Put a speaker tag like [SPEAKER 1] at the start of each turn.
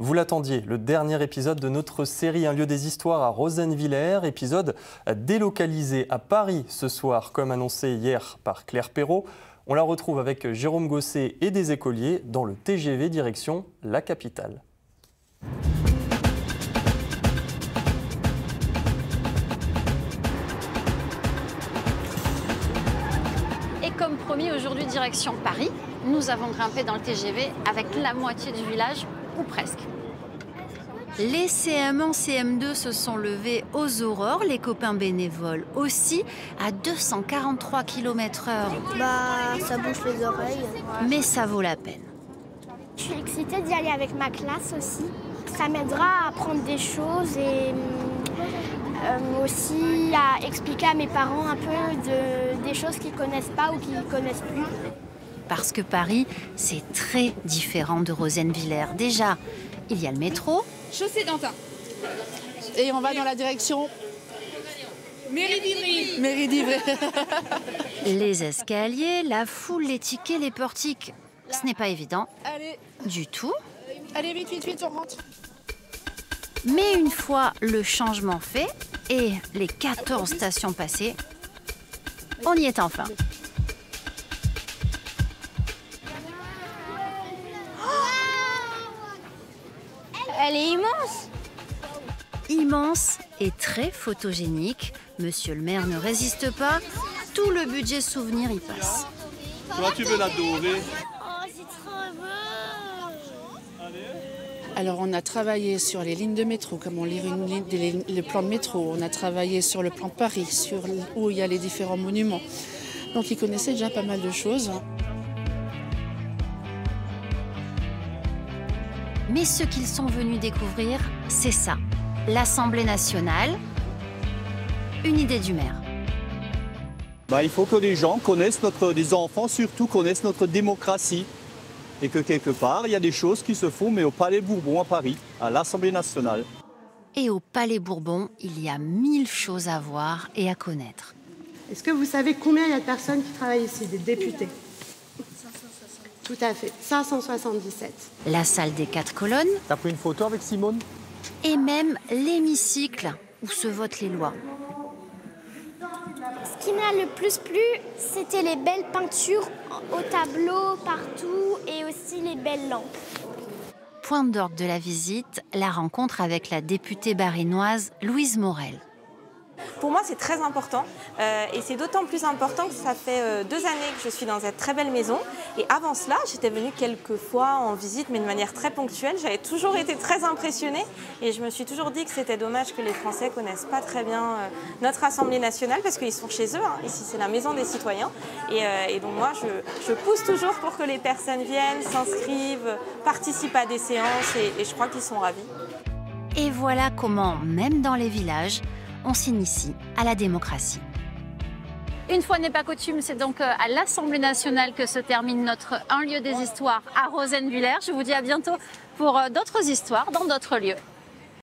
[SPEAKER 1] vous l'attendiez, le dernier épisode de notre série Un lieu des histoires à Rosenwiller, épisode délocalisé à Paris ce soir, comme annoncé hier par Claire Perrault. On la retrouve avec Jérôme Gosset et des écoliers dans le TGV direction la capitale.
[SPEAKER 2] Et comme promis, aujourd'hui direction Paris, nous avons grimpé dans le TGV avec la moitié du village, ou presque. Les CM1, CM2 se sont levés aux aurores, les copains bénévoles aussi, à 243 km/h.
[SPEAKER 3] Ça bouge les oreilles.
[SPEAKER 2] Mais ça vaut la peine.
[SPEAKER 3] Je suis excitée d'y aller avec ma classe aussi. Ça m'aidera à apprendre des choses et aussi à expliquer à mes parents un peu des choses qu'ils ne connaissent pas ou qu'ils ne connaissent plus.
[SPEAKER 2] Parce que Paris, c'est très différent de Rosenwiller. Déjà, il y a le métro.
[SPEAKER 4] Chaussée d'Antin.
[SPEAKER 5] Et on va dans la direction
[SPEAKER 4] Mairie d'Ivry.
[SPEAKER 5] Mairie d'Ivry.
[SPEAKER 2] Les escaliers, la foule, les tickets, les portiques. Ce n'est pas évident.
[SPEAKER 5] Allez,
[SPEAKER 2] Du tout.
[SPEAKER 5] allez, vite, vite, vite, on rentre.
[SPEAKER 2] Mais une fois le changement fait et les 14 stations passées, on y est enfin.
[SPEAKER 3] Elle est immense.
[SPEAKER 2] Immense et très photogénique, monsieur le maire ne résiste pas, tout le budget souvenir y passe.
[SPEAKER 6] Toi, tu veux l'adorer?
[SPEAKER 3] Oh, c'est trop beau.
[SPEAKER 5] Alors, on a travaillé sur les lignes de métro, comme on lit le plan de métro. On a travaillé sur le plan de Paris, sur où il y a les différents monuments. Donc, ils connaissaient déjà pas mal de choses.
[SPEAKER 2] Mais ce qu'ils sont venus découvrir, c'est ça, l'Assemblée nationale, une idée du maire.
[SPEAKER 6] Il faut que les gens connaissent les enfants surtout connaissent notre démocratie. Et que quelque part, il y a des choses qui se font, mais au Palais Bourbon à Paris, à l'Assemblée nationale.
[SPEAKER 2] Et au Palais Bourbon, il y a 1000 choses à voir et à connaître.
[SPEAKER 7] Est-ce que vous savez combien il y a de personnes qui travaillent ici, des députés? Tout à fait, 577.
[SPEAKER 2] La salle des 4 colonnes
[SPEAKER 6] T'as pris une photo avec Simone?
[SPEAKER 2] et même l'hémicycle où se votent les lois.
[SPEAKER 3] Ce qui m'a le plus plu, c'était les belles peintures au tableau, partout, et aussi les belles lampes.
[SPEAKER 2] Point d'orgue de la visite, la rencontre avec la députée barinoise Louise Morel.
[SPEAKER 8] Pour moi, c'est très important et c'est d'autant plus important que ça fait 2 années que je suis dans cette très belle maison. Et avant cela, j'étais venue quelques fois en visite, mais de manière très ponctuelle. J'avais toujours été très impressionnée et je me suis toujours dit que c'était dommage que les Français ne connaissent pas très bien notre Assemblée nationale parce qu'ils sont chez eux. Ici, c'est la maison des citoyens. Et donc moi, je pousse toujours pour que les personnes viennent, s'inscrivent, participent à des séances et je crois qu'ils sont ravis.
[SPEAKER 2] Et voilà comment, même dans les villages, on s'initie à la démocratie. Une fois n'est pas coutume, c'est donc à l'Assemblée nationale que se termine notre Un lieu des histoires à Rosenwiller. Je vous dis à bientôt pour d'autres histoires dans d'autres lieux.